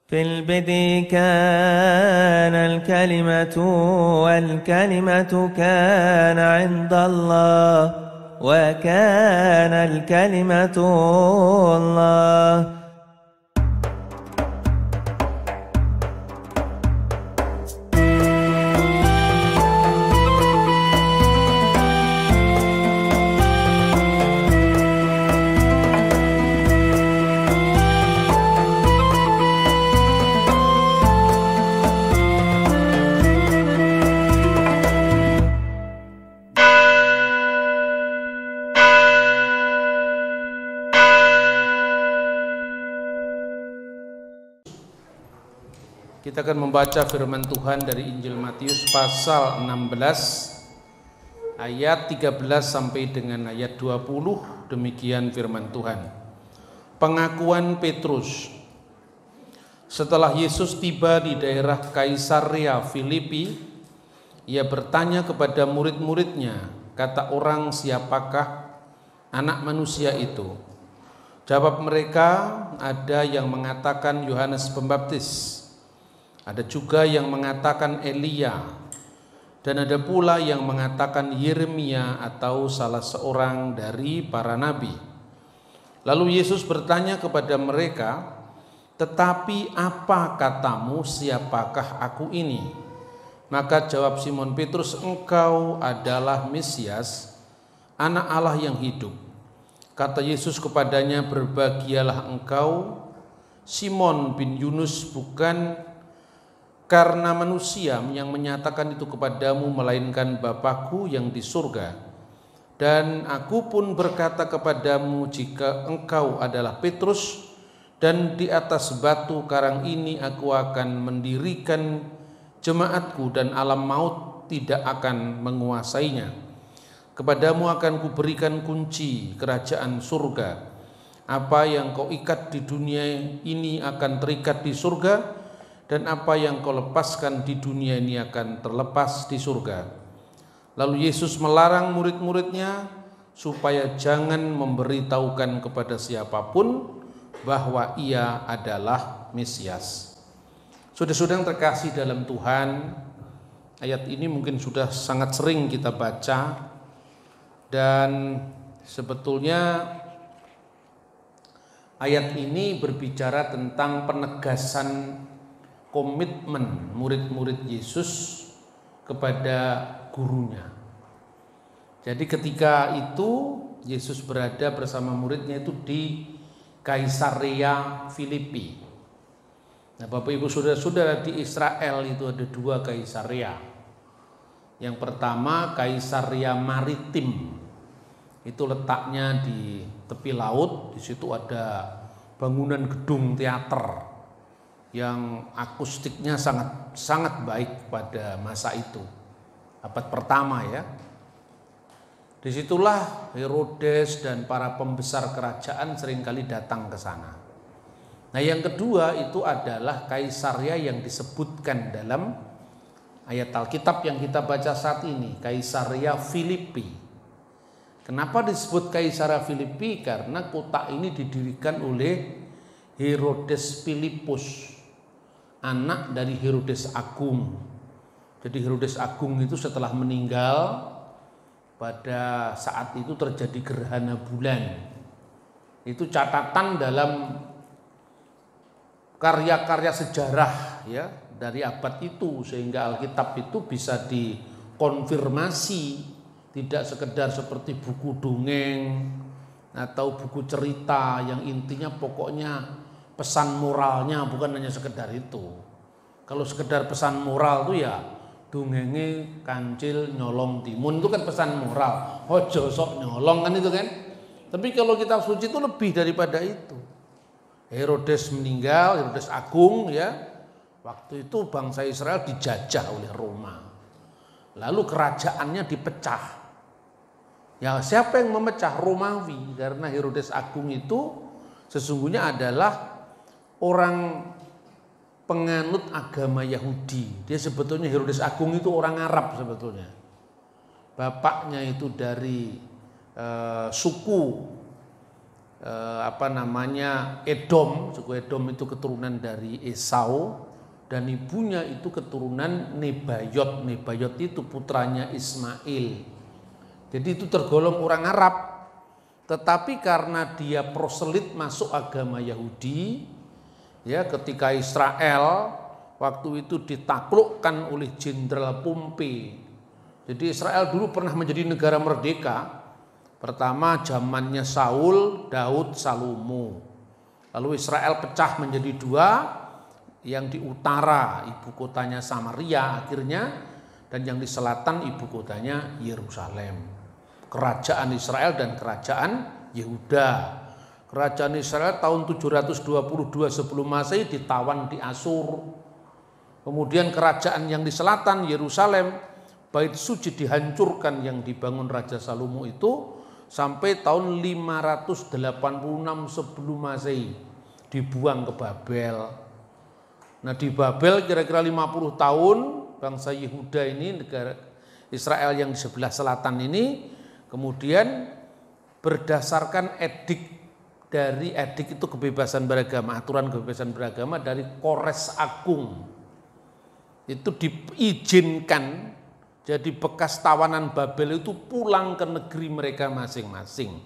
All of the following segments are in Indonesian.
في البدء كان الكلمة والكلمة كان عند الله وكان الكلمة الله. Kita akan membaca firman Tuhan dari Injil Matius pasal 16 ayat 13 sampai dengan ayat 20. Demikian firman Tuhan. Pengakuan Petrus. Setelah Yesus tiba di daerah Kaisarea Filipi, ia bertanya kepada murid-muridnya, kata orang, siapakah anak manusia itu? Jawab mereka, ada yang mengatakan Yohanes Pembaptis, ada juga yang mengatakan Elia, dan ada pula yang mengatakan Yeremia atau salah seorang dari para nabi. Lalu Yesus bertanya kepada mereka, tetapi apa katamu, siapakah aku ini? Maka jawab Simon Petrus, engkau adalah Mesias, anak Allah yang hidup. Kata Yesus kepadanya, berbahagialah engkau Simon bin Yunus, bukan karena manusia yang menyatakan itu kepadamu, melainkan Bapa-Ku yang di surga. Dan aku pun berkata kepadamu, jika engkau adalah Petrus, dan di atas batu karang ini aku akan mendirikan jemaatku, dan alam maut tidak akan menguasainya. Kepadamu akan kuberikan kunci kerajaan surga. Apa yang kau ikat di dunia ini akan terikat di surga, dan apa yang kau lepaskan di dunia ini akan terlepas di surga. Lalu Yesus melarang murid-muridnya supaya jangan memberitahukan kepada siapapun bahwa ia adalah Mesias. Saudara-saudara yang terkasih dalam Tuhan, ayat ini mungkin sudah sangat sering kita baca, dan sebetulnya ayat ini berbicara tentang penegasan komitmen murid-murid Yesus kepada gurunya. Jadi ketika itu Yesus berada bersama muridnya itu di Kaisarea Filipi. Nah, Bapak Ibu Saudara-saudara, di Israel itu ada dua Kaisarea. Yang pertama Kaisarea Maritim. Itu letaknya di tepi laut. Di situ ada bangunan gedung teater yang akustiknya sangat baik pada masa itu, abad pertama ya. Disitulah Herodes dan para pembesar kerajaan seringkali datang ke sana. Nah, yang kedua itu adalah Kaisarea yang disebutkan dalam ayat Alkitab yang kita baca saat ini, Kaisarea Filipi. Kenapa disebut Kaisarea Filipi? Karena kota ini didirikan oleh Herodes Filipus, anak dari Herodes Agung. Jadi Herodes Agung itu setelah meninggal, pada saat itu terjadi gerhana bulan. Itu catatan dalam karya-karya sejarah ya dari abad itu, sehingga Alkitab itu bisa dikonfirmasi, tidak sekedar seperti buku dongeng atau buku cerita yang intinya pokoknya pesan moralnya, bukan hanya sekedar itu. Kalau sekedar pesan moral itu ya dongenge kancil nyolong timun, itu kan pesan moral. Ojo sok nyolong kan itu kan. Tapi kalau kitab suci itu lebih daripada itu. Herodes meninggal, Herodes Agung ya. Waktu itu bangsa Israel dijajah oleh Roma. Lalu kerajaannya dipecah. Ya, siapa yang memecah? Romawi. Karena Herodes Agung itu sesungguhnya adalah orang penganut agama Yahudi. Dia sebetulnya Herodes Agung itu orang Arab sebetulnya. Bapaknya itu dari suku Edom. Suku Edom itu keturunan dari Esau, dan ibunya itu keturunan Nebayot. Nebayot itu putranya Ismail. Jadi itu tergolong orang Arab. Tetapi karena dia proselit masuk agama Yahudi, ya, ketika Israel waktu itu ditaklukkan oleh Jenderal Pompei. Jadi Israel dulu pernah menjadi negara merdeka. Pertama zamannya Saul, Daud, Salomo. Lalu Israel pecah menjadi dua, yang di utara ibu kotanya Samaria akhirnya, dan yang di selatan ibu kotanya Yerusalem. Kerajaan Israel dan kerajaan Yehuda. Kerajaan Israel tahun 722 sebelum Masehi ditawan di Asur. Kemudian kerajaan yang di selatan Yerusalem, Bait Suci dihancurkan yang dibangun Raja Salomo itu sampai tahun 586 sebelum Masehi, dibuang ke Babel. Nah, di Babel kira-kira 50 tahun bangsa Yehuda ini, negara Israel yang di sebelah selatan ini, kemudian berdasarkan edik itu kebebasan beragama, aturan kebebasan beragama dari Kores Agung, itu diizinkan. Jadi bekas tawanan Babel itu pulang ke negeri mereka masing-masing.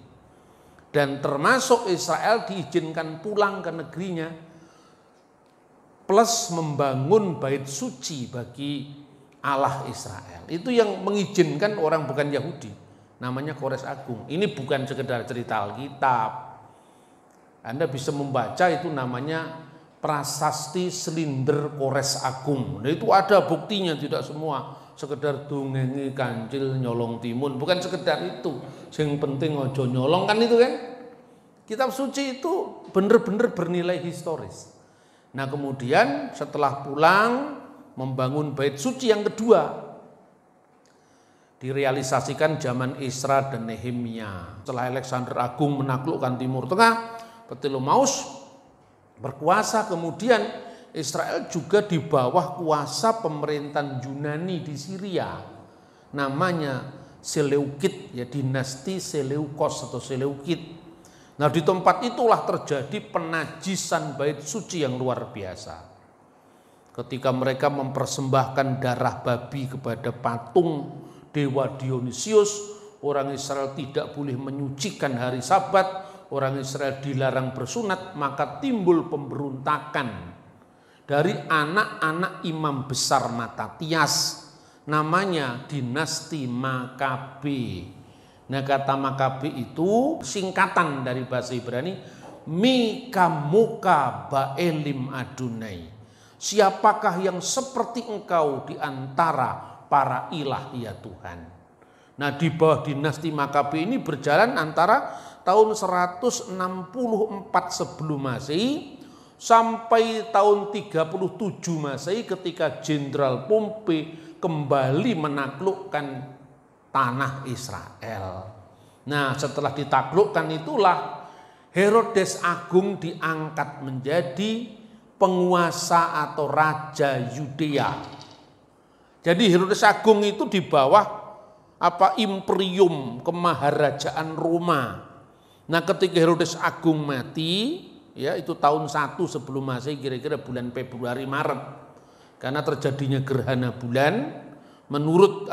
Dan termasuk Israel diizinkan pulang ke negerinya, plus membangun bait suci bagi Allah Israel. Itu yang mengizinkan orang bukan Yahudi. Namanya Kores Agung. Ini bukan sekedar cerita Alkitab. Anda bisa membaca, itu namanya Prasasti Selinder Kores Agung. Nah, itu ada buktinya, tidak semua sekedar dongengi kancil nyolong timun, bukan sekedar itu. Yang penting ojo nyolong, kan itu kan. Kitab suci itu benar-benar bernilai historis. Nah, kemudian setelah pulang membangun bait suci yang kedua, direalisasikan zaman Esra dan Nehemia. Setelah Alexander Agung menaklukkan Timur Tengah, Ptolemeus berkuasa, kemudian Israel juga di bawah kuasa pemerintahan Yunani di Syria. Namanya Seleukid, ya, dinasti Seleukos atau Seleukid. Nah, di tempat itulah terjadi penajisan bait suci yang luar biasa. Ketika mereka mempersembahkan darah babi kepada patung dewa Dionysius, orang Israel tidak boleh menyucikan hari Sabat, orang Israel dilarang bersunat, maka timbul pemberontakan dari anak-anak imam besar Matatias, namanya dinasti Makabe. Nah, kata Makabe itu singkatan dari bahasa Ibrani Mikamuka Baelim Adonai. Siapakah yang seperti engkau di antara para ilah, ya Tuhan. Nah, di bawah dinasti Makabe ini berjalan antara tahun 164 sebelum Masehi sampai tahun 37 Masehi ketika Jenderal Pompei kembali menaklukkan tanah Israel. Nah, setelah ditaklukkan itulah Herodes Agung diangkat menjadi penguasa atau raja Yudea. Jadi Herodes Agung itu di bawah imperium kemaharajaan Roma. Nah, ketika Herodes Agung mati, ya, itu tahun 1 sebelum Masehi, kira-kira bulan Februari Maret, karena terjadinya gerhana bulan. Menurut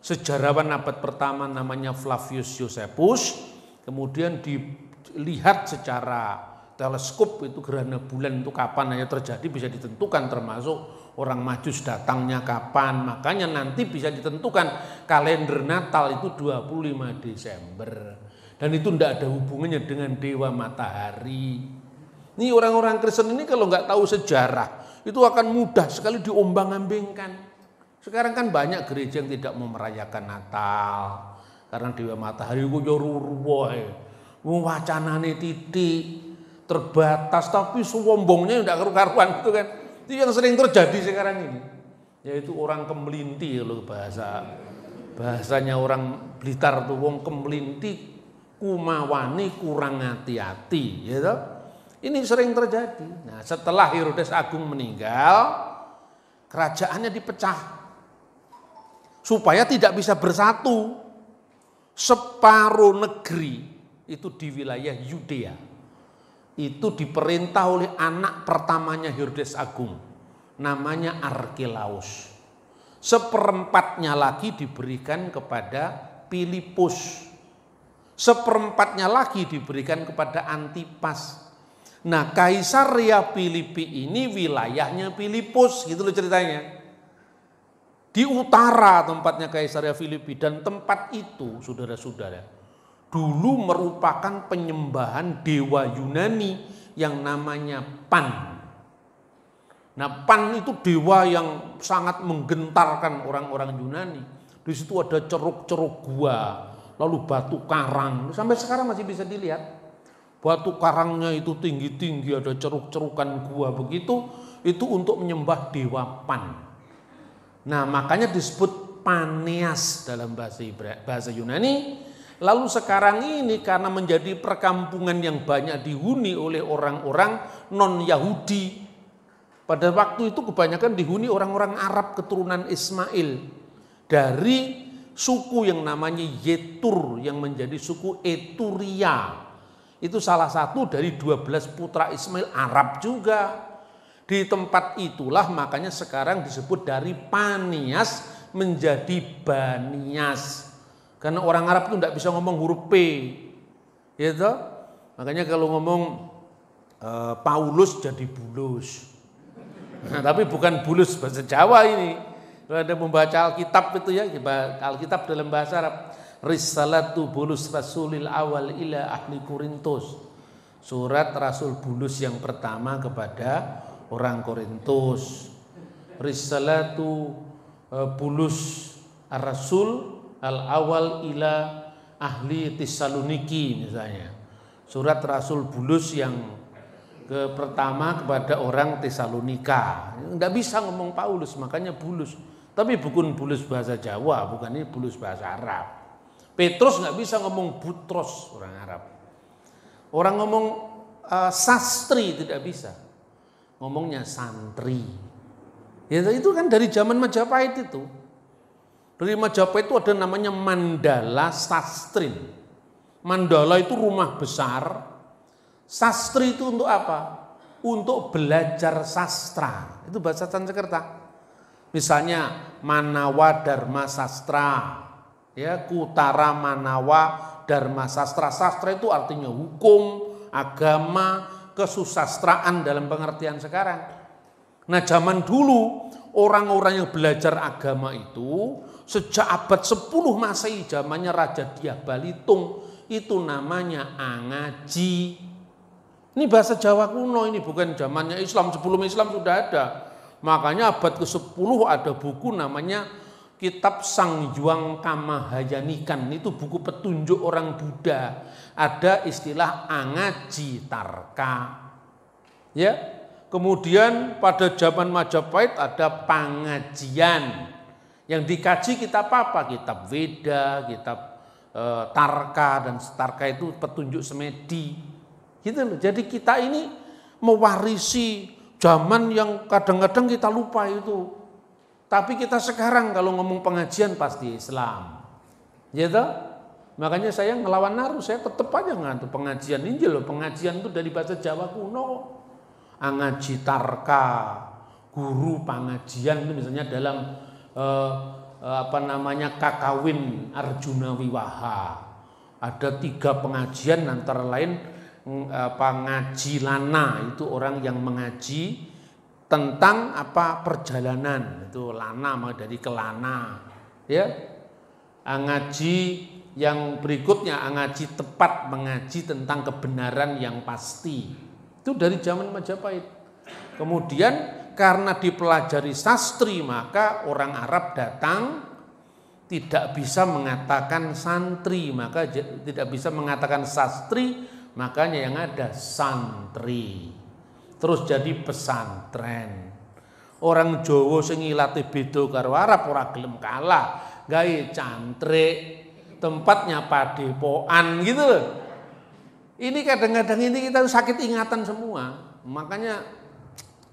sejarawan abad pertama namanya Flavius Josephus, kemudian dilihat secara teleskop itu gerhana bulan itu kapan hanya terjadi bisa ditentukan, termasuk orang Majus datangnya kapan. Makanya nanti bisa ditentukan kalender Natal itu 25 Desember. Dan itu tidak ada hubungannya dengan dewa matahari. Ini orang-orang Kristen ini kalau nggak tahu sejarah itu akan mudah sekali diombang-ambingkan. Sekarang kan banyak gereja yang tidak mau merayakan Natal karena dewa matahari itu ruweh. Wacanane titik terbatas tapi sombongnya tidak karu-karuan gitu kan. Itu yang sering terjadi sekarang ini. Yaitu orang kemelinti, loh bahasanya orang Blitar tuh, wong kemelinti kumawani kurang hati-hati, gitu. Ini sering terjadi. Nah, setelah Herodes Agung meninggal, kerajaannya dipecah supaya tidak bisa bersatu. Separuh negeri itu di wilayah Yudea. Itu diperintah oleh anak pertamanya Herodes Agung, namanya Arkelaus. Seperempatnya lagi diberikan kepada Filipus. Seperempatnya lagi diberikan kepada Antipas. Nah, Kaisarea Filipi ini wilayahnya Filipus, gitu loh ceritanya. Di utara tempatnya Kaisarea Filipi, dan tempat itu, saudara-saudara, dulu merupakan penyembahan dewa Yunani yang namanya Pan. Nah, Pan itu dewa yang sangat menggentarkan orang-orang Yunani. Di situ ada ceruk-ceruk gua, lalu batu karang. Sampai sekarang masih bisa dilihat. Batu karangnya itu tinggi-tinggi, ada ceruk-cerukan gua begitu. Itu untuk menyembah dewa Pan. Nah, makanya disebut Paneas dalam bahasa Yunani. Lalu sekarang ini karena menjadi perkampungan yang banyak dihuni oleh orang-orang non-Yahudi. Pada waktu itu kebanyakan dihuni orang-orang Arab keturunan Ismail. Dari suku yang namanya Yetur yang menjadi suku Eturia. Itu salah satu dari 12 putra Ismail, Arab juga. Di tempat itulah makanya sekarang disebut dari Paneas menjadi Banias. Karena orang Arab itu tidak bisa ngomong huruf P. Gitu? Makanya kalau ngomong Paulus jadi Bulus. Nah, tapi bukan Bulus bahasa Jawa ini. Kalau ada membaca Alkitab itu ya, Alkitab dalam bahasa Arab. Risalatu Bulus Rasulil awal ila ahli Korintus. Surat Rasul Bulus yang pertama kepada orang Korintus. Risalatu Bulus Ar-Rasul al-awal ila ahli Tesaloniki misalnya. Surat Rasul Bulus yang pertama kepada orang Tesalonika. Enggak bisa ngomong Paulus, makanya Bulus. Tapi bukan Bulus bahasa Jawa, bukan ini Bulus bahasa Arab. Petrus nggak bisa ngomong Butros, orang Arab. Orang ngomong sastri tidak bisa. Ngomongnya santri. Ya, itu kan dari zaman Majapahit itu. Dari Majapahit itu ada namanya Mandala Sastrin. Mandala itu rumah besar. Sastri itu untuk apa? Untuk belajar sastra. Itu bahasa Sanskerta. Misalnya Manawa Dharma Sastra. Ya, Kutara Manawa Dharma Sastra. Sastra itu artinya hukum, agama, kesusastraan dalam pengertian sekarang. Nah, zaman dulu orang-orang yang belajar agama itu sejak abad 10 Masehi, zamannya Raja Dyah Balitung, itu namanya angaji. Ini bahasa Jawa kuno, ini bukan zamannya Islam. Sebelum Islam sudah ada. Makanya abad ke-10 ada buku namanya Kitab Sangyuang Kamahayanikan. Itu buku petunjuk orang Buddha. Ada istilah angaji tarka. Ya. Kemudian pada zaman Majapahit ada pangajian. Yang dikaji kitab apa? Kitab Veda, kitab Tarka, dan Tarka itu petunjuk semedi. Gitu loh. Jadi kita ini mewarisi zaman yang kadang-kadang kita lupa itu. Tapi kita sekarang kalau ngomong pengajian pasti Islam. Gitu? Makanya saya ngelawan naruh, saya tetap aja ngantuk pengajian Injil. Pengajian itu dari bahasa Jawa kuno. Angaji tarka, guru pengajian itu misalnya dalam Kakawin Arjuna Wiwaha. Ada 3 pengajian antara lain ngaji lana, itu orang yang mengaji tentang perjalanan, itu lana dari kelana, ya. Ngaji yang berikutnya ngaji tepat, mengaji tentang kebenaran yang pasti. Itu dari zaman Majapahit. Kemudian karena dipelajari sastri, maka orang Arab datang tidak bisa mengatakan santri, maka tidak bisa mengatakan sastri, makanya yang ada santri. Terus jadi pesantren. Orang Jawa sing ilate beda karo Arab ora gelem kalah, gawe cantrik, tempatnya padepokan gitu loh. Ini kadang-kadang ini kita sakit ingatan semua. Makanya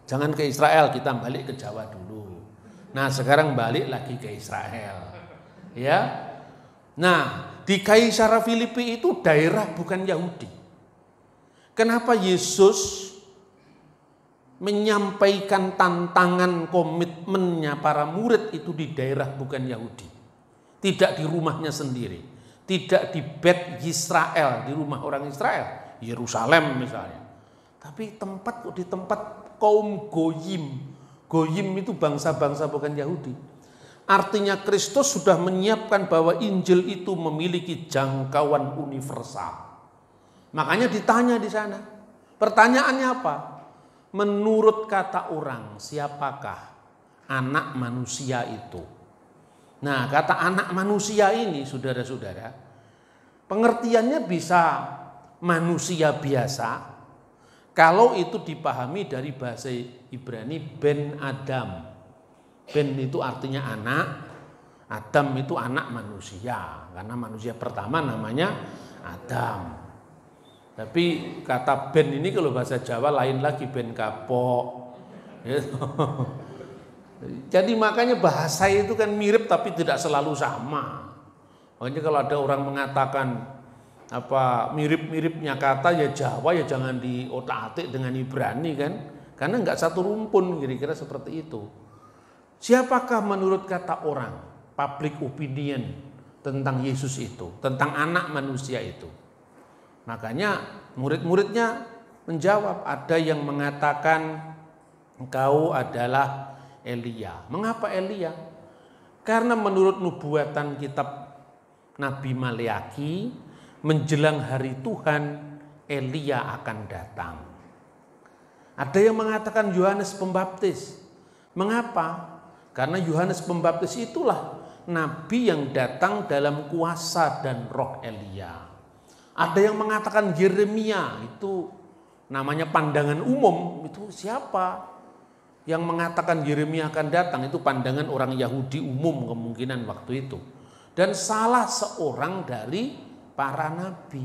jangan ke Israel, kita balik ke Jawa dulu. Nah, sekarang balik lagi ke Israel. Ya. Nah, di Kaisarea Filipi itu daerah bukan Yahudi. Kenapa Yesus menyampaikan tantangan komitmennya para murid itu di daerah bukan Yahudi? Tidak di rumahnya sendiri, tidak di Bet Yisrael, di rumah orang Israel, Yerusalem misalnya. Tapi tempat kok di tempat kaum Goyim. Goyim itu bangsa-bangsa bukan Yahudi. Artinya Kristus sudah menyiapkan bahwa Injil itu memiliki jangkauan universal. Makanya ditanya di sana. Pertanyaannya apa? Menurut kata orang, siapakah anak manusia itu? Nah, kata anak manusia ini, saudara-saudara, pengertiannya bisa manusia biasa, kalau itu dipahami dari bahasa Ibrani Ben Adam. Ben itu artinya anak, Adam itu anak manusia, karena manusia pertama namanya Adam. Tapi kata Ben ini kalau bahasa Jawa lain lagi, ben kapok. Gitu. Jadi makanya bahasa itu kan mirip tapi tidak selalu sama. Makanya kalau ada orang mengatakan apa mirip-miripnya kata ya Jawa ya jangan diotak-atik dengan Ibrani kan, karena enggak satu rumpun, kira-kira seperti itu. Siapakah menurut kata orang, public opinion tentang Yesus itu, tentang anak manusia itu? Makanya murid-muridnya menjawab, ada yang mengatakan engkau adalah Elia. Mengapa Elia? Karena menurut nubuatan kitab Nabi Maleaki, menjelang hari Tuhan Elia akan datang. Ada yang mengatakan Yohanes Pembaptis. Mengapa? Karena Yohanes Pembaptis itulah nabi yang datang dalam kuasa dan roh Elia. Ada yang mengatakan Yeremia, itu namanya pandangan umum. Itu siapa yang mengatakan Yeremia akan datang? Itu pandangan orang Yahudi umum kemungkinan waktu itu. Dan salah seorang dari para nabi.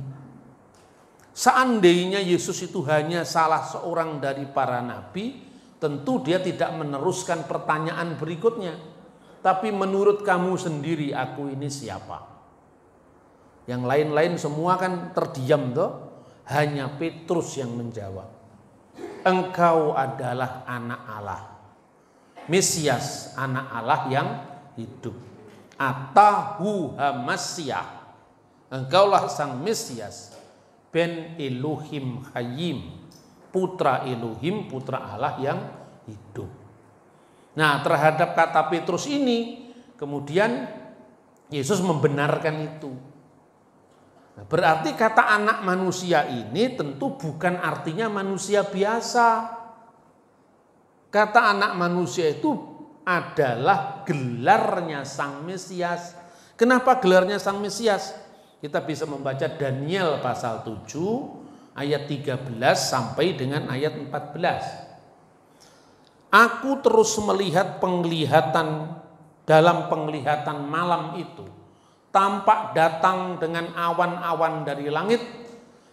Seandainya Yesus itu hanya salah seorang dari para nabi, tentu dia tidak meneruskan pertanyaan berikutnya. Tapi menurut kamu sendiri, aku ini siapa? Yang lain-lain semua kan terdiam toh. Hanya Petrus yang menjawab. Engkau adalah anak Allah. Mesias, anak Allah yang hidup. Atahu Hamasyah. Engkaulah sang Mesias. Ben Elohim Hayim. Putra Elohim, putra Allah yang hidup. Nah, terhadap kata Petrus ini, kemudian Yesus membenarkan itu. Nah, berarti kata anak manusia ini tentu bukan artinya manusia biasa. Kata anak manusia itu adalah gelarnya Sang Mesias. Kenapa gelarnya Sang Mesias? Kita bisa membaca Daniel pasal 7 ayat 13 sampai dengan ayat 14. Aku terus melihat penglihatan, dalam penglihatan malam itu tampak datang dengan awan-awan dari langit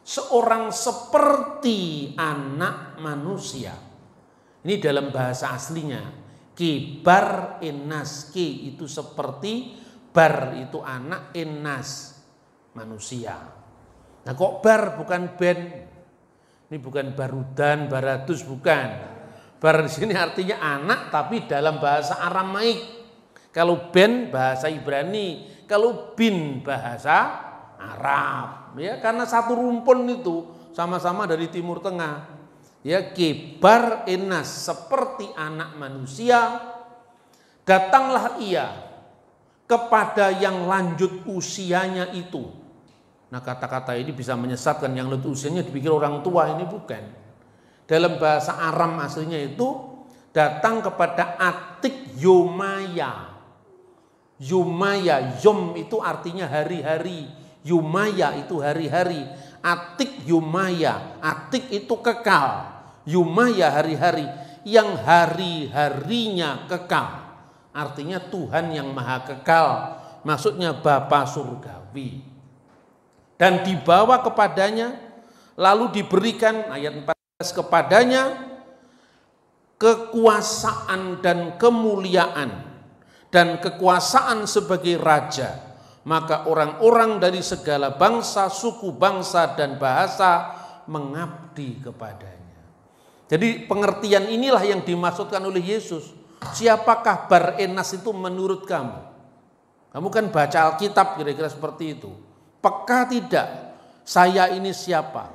seorang seperti anak manusia. Ini dalam bahasa aslinya. Kibar enas, ki itu seperti, bar itu anak, enas manusia. Nah kok bar bukan ben? Ini bukan barudan, baradus, bukan. Bar di sini artinya anak tapi dalam bahasa Aramaik. Kalau ben bahasa Ibrani, kalau bin bahasa Arab. Ya, karena satu rumpun itu sama-sama dari Timur Tengah. Ya, kibar enas seperti anak manusia. Datanglah ia kepada yang lanjut usianya itu. Nah kata-kata ini bisa menyesatkan, yang lanjut usianya dipikir orang tua, ini bukan. Dalam bahasa Aram aslinya itu datang kepada Atik Yomaya. Yomaya, Yom itu artinya hari-hari. Yomaya itu hari-hari. Atik Yomaya, Atik itu kekal. Yomaya hari-hari, yang hari-harinya kekal. Artinya Tuhan yang maha kekal, maksudnya Bapa surgawi. Dan dibawa kepadanya, lalu diberikan ayat 14 kepadanya kekuasaan dan kemuliaan dan kekuasaan sebagai raja maka orang-orang dari segala bangsa, suku, bangsa, dan bahasa mengabdi kepadanya. Jadi pengertian inilah yang dimaksudkan oleh Yesus. Siapakah Bar-Enas itu menurut kamu? Kamu kan baca Alkitab kira-kira seperti itu. Peka tidak? Saya ini siapa?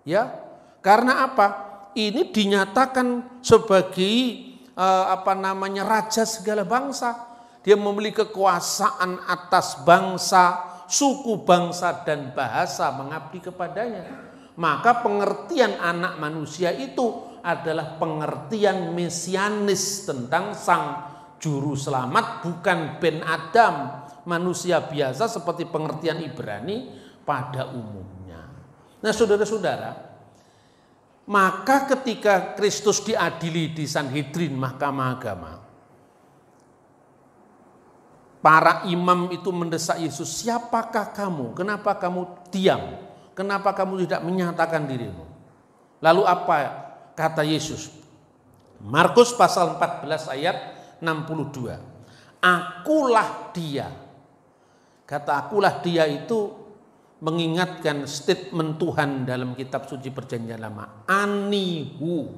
Ya, karena apa? Ini dinyatakan sebagai raja segala bangsa. Dia memiliki kekuasaan atas bangsa, suku, bangsa, dan bahasa mengabdi kepadanya. Maka pengertian anak manusia itu adalah pengertian mesianis tentang sang juru selamat, bukan ben Adam, manusia biasa seperti pengertian Ibrani pada umumnya. Nah saudara-saudara, maka ketika Kristus diadili di Sanhedrin, mahkamah agama, para imam itu mendesak Yesus, siapakah kamu? Kenapa kamu diam? Kenapa kamu tidak menyatakan dirimu? Lalu apa kata Yesus? Markus pasal 14 ayat 62. Akulah dia. Kata akulah dia itu mengingatkan statement Tuhan dalam kitab suci perjanjian lama. Anihu,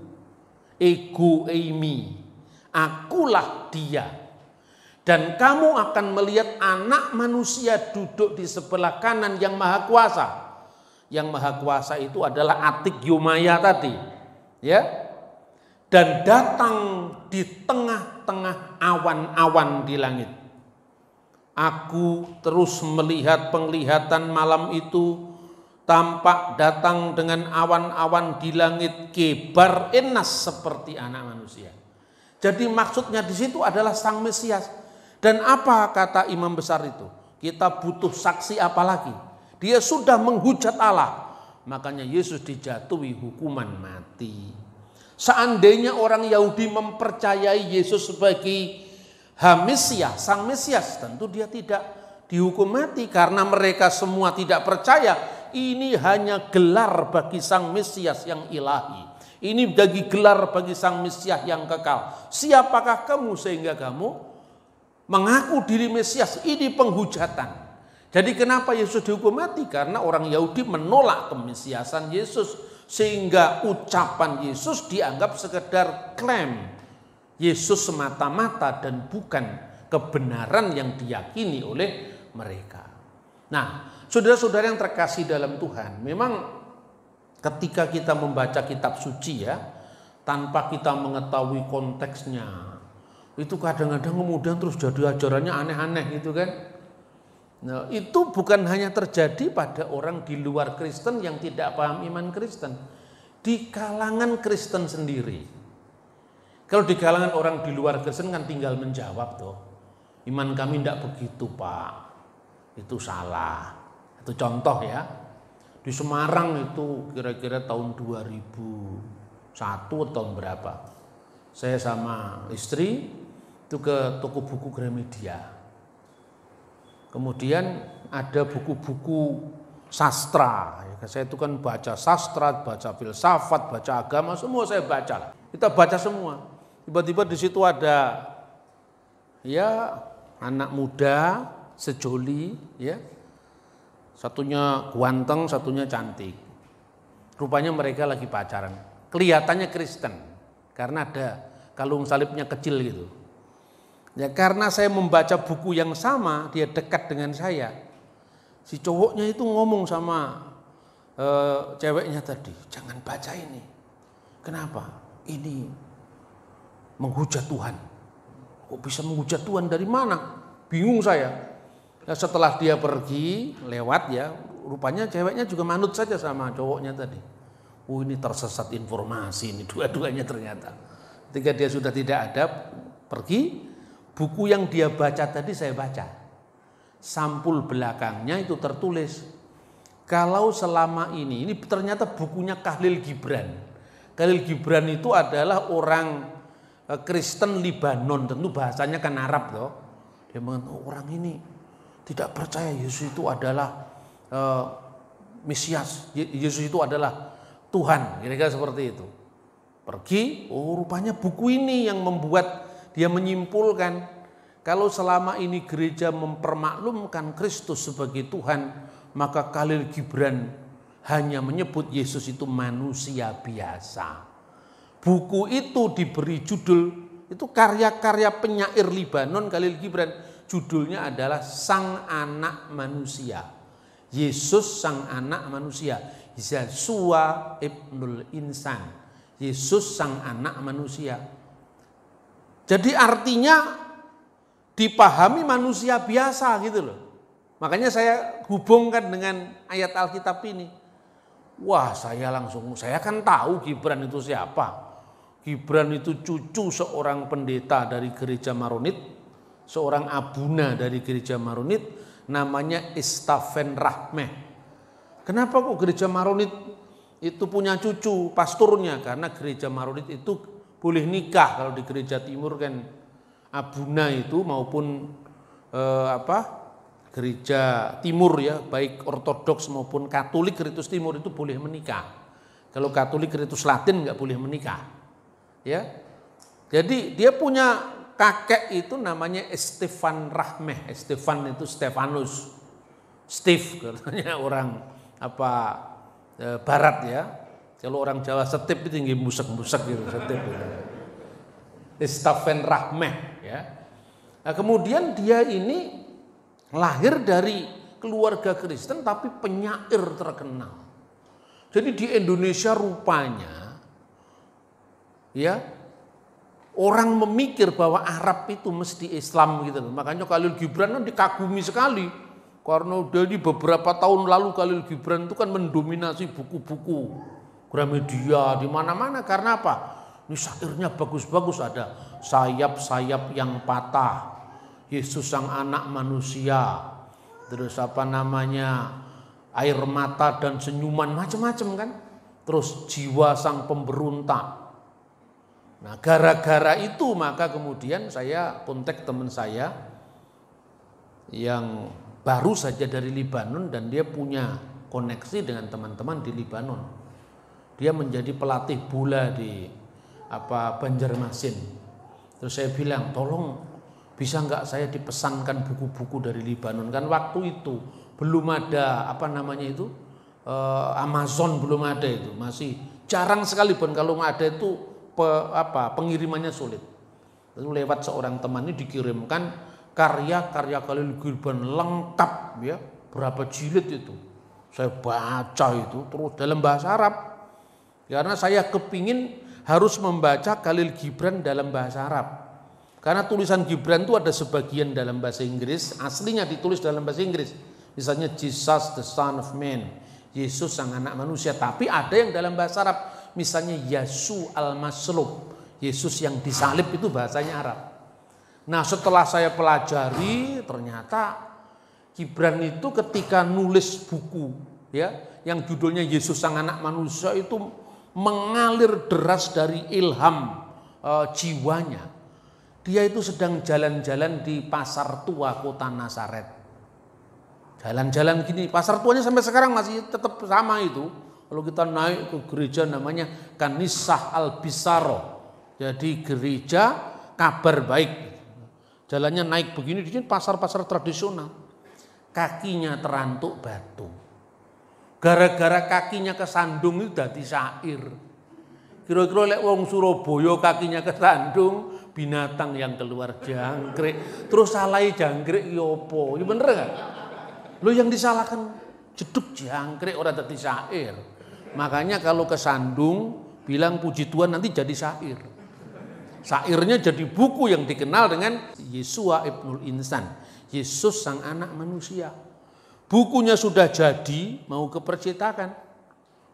ego eimi. Akulah dia. Dan kamu akan melihat anak manusia duduk di sebelah kanan yang maha kuasa. Yang maha kuasa itu adalah Atik Yomaya tadi. Ya. Dan datang di tengah-tengah awan-awan di langit. Aku terus melihat penglihatan malam itu. Tampak datang dengan awan-awan di langit ke Bar-Enas seperti anak manusia. Jadi maksudnya di situ adalah Sang Mesias. Dan apa kata imam besar itu? Kita butuh saksi apa lagi? Dia sudah menghujat Allah. Makanya Yesus dijatuhi hukuman mati. Seandainya orang Yahudi mempercayai Yesus sebagai Mesias, Sang Mesias, tentu dia tidak dihukum mati. Karena mereka semua tidak percaya. Ini hanya gelar bagi Sang Mesias yang ilahi. Ini bagi gelar bagi Sang Mesias yang kekal. Siapakah kamu sehingga kamu mengaku diri Mesias? Ini penghujatan. Jadi kenapa Yesus dihukum mati? Karena orang Yahudi menolak kemesiasan Yesus. Sehingga ucapan Yesus dianggap sekedar klaim Yesus semata-mata dan bukan kebenaran yang diyakini oleh mereka. Nah, saudara-saudara yang terkasih dalam Tuhan, memang ketika kita membaca kitab suci ya, tanpa kita mengetahui konteksnya, itu kadang-kadang kemudian terus jadi ajarannya aneh-aneh gitu kan. Nah, itu bukan hanya terjadi pada orang di luar Kristen yang tidak paham iman Kristen. Di kalangan Kristen sendiri. Kalau di kalangan orang di luar Kristen kan tinggal menjawab tuh. Iman kami tidak begitu Pak. Itu salah. Itu contoh ya. Di Semarang itu kira-kira tahun 2001 tahun berapa. Saya sama istri itu ke toko buku Gramedia. Kemudian ada buku-buku sastra. Saya itu kan baca sastra, baca filsafat, baca agama, semua saya baca. Kita baca semua. Tiba-tiba di situ ada ya anak muda sejoli, ya. Satunya ganteng, satunya cantik. Rupanya mereka lagi pacaran. Kelihatannya Kristen karena ada kalung salibnya kecil gitu. Ya karena saya membaca buku yang sama, dia dekat dengan saya. Si cowoknya itu ngomong sama ceweknya tadi, jangan baca ini. Kenapa? Ini menghujat Tuhan. Kok bisa menghujat Tuhan dari mana? Bingung saya. Nah, setelah dia pergi lewat ya, rupanya ceweknya juga manut saja sama cowoknya tadi. Oh ini tersesat informasi ini dua-duanya ternyata. Ketika dia sudah tidak ada, pergi. Buku yang dia baca tadi saya baca. Sampul belakangnya itu tertulis. Kalau selama ini ternyata bukunya Khalil Gibran. Khalil Gibran itu adalah orang Kristen Libanon. Tentu bahasanya kan Arab toh. Dia mengatakan orang ini tidak percaya Yesus itu adalah Mesias. Yesus itu adalah Tuhan. Kira-kira seperti itu. Pergi, oh rupanya buku ini yang membuat dia menyimpulkan Kalau selama ini gereja mempermaklumkan Kristus sebagai Tuhan, maka Khalil Gibran hanya menyebut Yesus itu manusia biasa. Buku itu diberi judul, itu karya-karya penyair Libanon Khalil Gibran, judulnya adalah Sang Anak Manusia. Yesus Sang Anak Manusia, Yeshua Ibnul Insan, Yesus Sang Anak Manusia. Jadi artinya dipahami manusia biasa gitu loh. Makanya saya hubungkan dengan ayat Alkitab ini. Wah, saya kan tahu Gibran itu siapa. Gibran itu cucu seorang pendeta dari gereja Maronit, seorang abuna dari gereja Maronit, namanya Istafen Rahmeh. Kenapa kok gereja Maronit itu punya cucu pasturnya? Karena gereja Maronit itu boleh nikah. Kalau di gereja timur kan abuna itu maupun gereja timur ya, baik ortodoks maupun katolik ritus timur itu boleh menikah. Kalau katolik ritus Latin nggak boleh menikah. Ya, jadi dia punya kakek itu namanya Estefan Rahmeh. Estefan itu Stefanus, Steve katanya orang barat ya. Kalau orang Jawa setip itu tinggi musek-musek gitu, setip gitu. Estefan Rahmeh ya. Nah, kemudian dia ini lahir dari keluarga Kristen tapi penyair terkenal. Jadi di Indonesia rupanya ya, orang memikir bahwa Arab itu mesti Islam gitu loh. Makanya Khalil Gibran kan dikagumi sekali. Karena dari beberapa tahun lalu Khalil Gibran itu kan mendominasi buku-buku Gramedia di mana-mana. Karena apa? Ini syairnya bagus-bagus, ada sayap-sayap yang patah, Yesus Sang Anak Manusia, terus air mata dan senyuman, macam-macam kan. Terus jiwa sang pemberontak. Nah, gara-gara itu maka kemudian saya kontak teman saya yang baru saja dari Libanon dan dia punya koneksi dengan teman-teman di Libanon. Dia menjadi pelatih bola di Banjarmasin. Terus saya bilang, tolong bisa nggak saya dipesankan buku-buku dari Libanon? Kan waktu itu belum ada Amazon belum ada itu, masih jarang sekali pun kalau nggak ada itu pengirimannya sulit. Lalu lewat seorang teman ini dikirimkan karya-karya Khalil Gibran lengkap ya, berapa jilid itu. Saya baca itu terus dalam bahasa Arab. Karena saya kepingin harus membaca Khalil Gibran dalam bahasa Arab. Karena tulisan Gibran itu ada sebagian dalam bahasa Inggris, aslinya ditulis dalam bahasa Inggris. Misalnya Jesus the Son of Man, Yesus Sang Anak Manusia, tapi ada yang dalam bahasa Arab. Misalnya Yesu al-Maslub, Yesus yang disalib, itu bahasanya Arab. Nah, setelah saya pelajari ternyata Gibran itu ketika nulis buku ya yang judulnya Yesus Sang Anak Manusia itu mengalir deras dari ilham jiwanya. Dia itu sedang jalan-jalan di pasar tua kota Nazaret. Jalan-jalan gini, pasar tuanya sampai sekarang masih tetap sama itu. Kalau kita naik ke gereja namanya Kanisah Al-Bisaro. Jadi gereja kabar baik. Jalannya naik begini, di sini pasar-pasar tradisional. Kakinya terantuk batu. Gara-gara kakinya kesandung itu dadi syair. Kira-kira lek wong Surabaya kakinya kesandung, binatang yang keluar jangkrik. Terus salai jangkrik ya apa? Ya bener kan? Lo yang disalahkan jeduk jangkrik orang dadi syair. Makanya kalau kesandung bilang puji Tuhan nanti jadi syair. Syairnya jadi buku yang dikenal dengan Yeshua Ibnul Insan, Yesus Sang Anak Manusia. Bukunya sudah jadi, mau kepercetakan.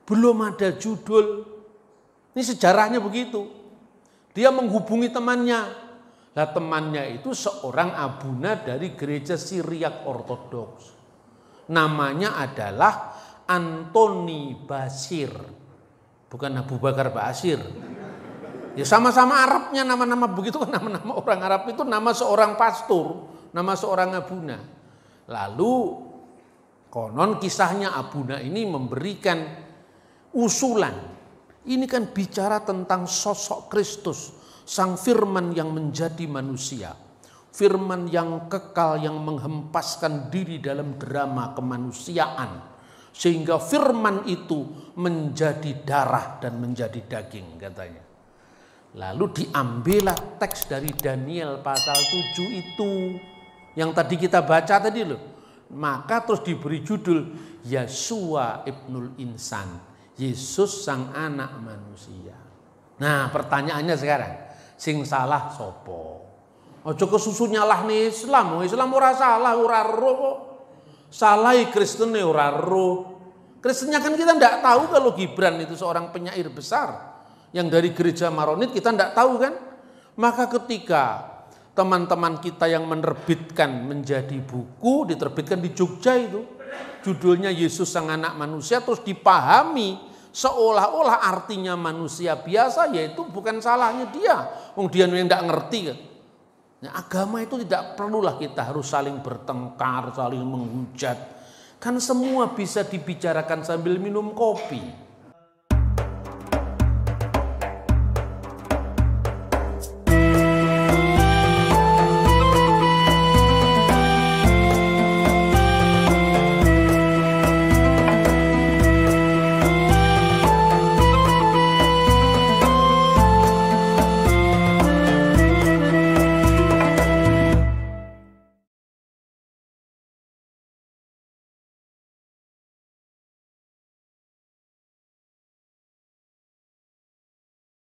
Belum ada judul. Ini sejarahnya begitu. Dia menghubungi temannya. Nah, temannya itu seorang abuna dari gereja Syriak Ortodoks. Namanya adalah Antoni Basir. Bukan Abu Bakar Basir. Ya sama-sama Arabnya nama-nama begitu kan, nama-nama orang Arab itu nama seorang pastor, nama seorang abuna. Lalu konon kisahnya abuna ini memberikan usulan. Ini kan bicara tentang sosok Kristus, Sang Firman yang menjadi manusia. firman yang kekal yang menghempaskan diri dalam drama kemanusiaan, sehingga firman itu menjadi darah dan menjadi daging katanya. Lalu diambillah teks dari Daniel pasal 7 itu yang tadi kita baca tadi loh. Maka terus diberi judul Yeshua Ibnul Insan, Yesus sang anak manusia. Nah pertanyaannya sekarang, sing salah sopo? Ojo kesusu nyalah nih Islam, Islam ora salah, ora roh kok. Salah Kristen ora roh. Kristennya kan kita ndak tahu kalau Gibran itu seorang penyair besar yang dari gereja Maronit, kita ndak tahu kan. Maka ketika teman-teman kita yang menerbitkan menjadi buku, diterbitkan di Jogja itu, judulnya Yesus sang anak manusia, terus dipahami seolah-olah artinya manusia biasa, yaitu bukan salahnya dia. Wong dia yang tidak ngerti kan. Nah, agama itu tidak perlulah kita harus saling bertengkar, saling menghujat. Kan semua bisa dibicarakan sambil minum kopi.